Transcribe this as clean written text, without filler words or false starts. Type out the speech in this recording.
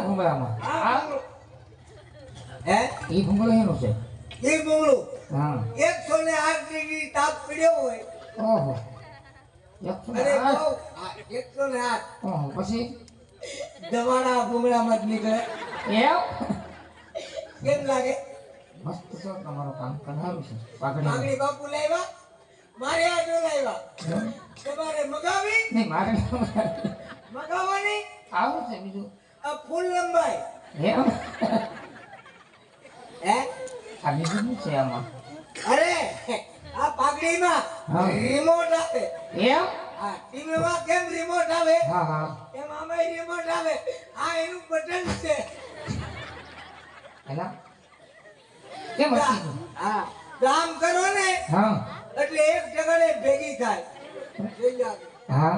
ભૂંગળામાં આ હે ઈ ભૂંગળો એનો છે એ બોલું હા 108 ડિગ્રી તાપ પડ્યો હોય ઓહો અરે 108 108 ઓહો પછી દવાડા ભૂંગળામાં જ નીકળે એમ કેમ લાગે મસ્ત છે તમારું કામ કરારું છે પાઘડી આગળી બાપુ લાવ્યા મારે આ જો લાવ્યા તમારે મગાવી નહીં મારે મગાવવાની આવું છે બીજું આ ફૂલ લંબાઈ એમ હે આ બીજું શું છે આમાં અરે આ પાઘડીમાં હા. રિમોટ આવે એમ આ ટીવીમાં કેમ રિમોટ આવે હા હા એમ આમાં રિમોટ આવે આ એનું બટન છે હેલા કેમ હતી હા કામ કરો ને હા એટલે એક જગ્યાએ ભેગી થાય હા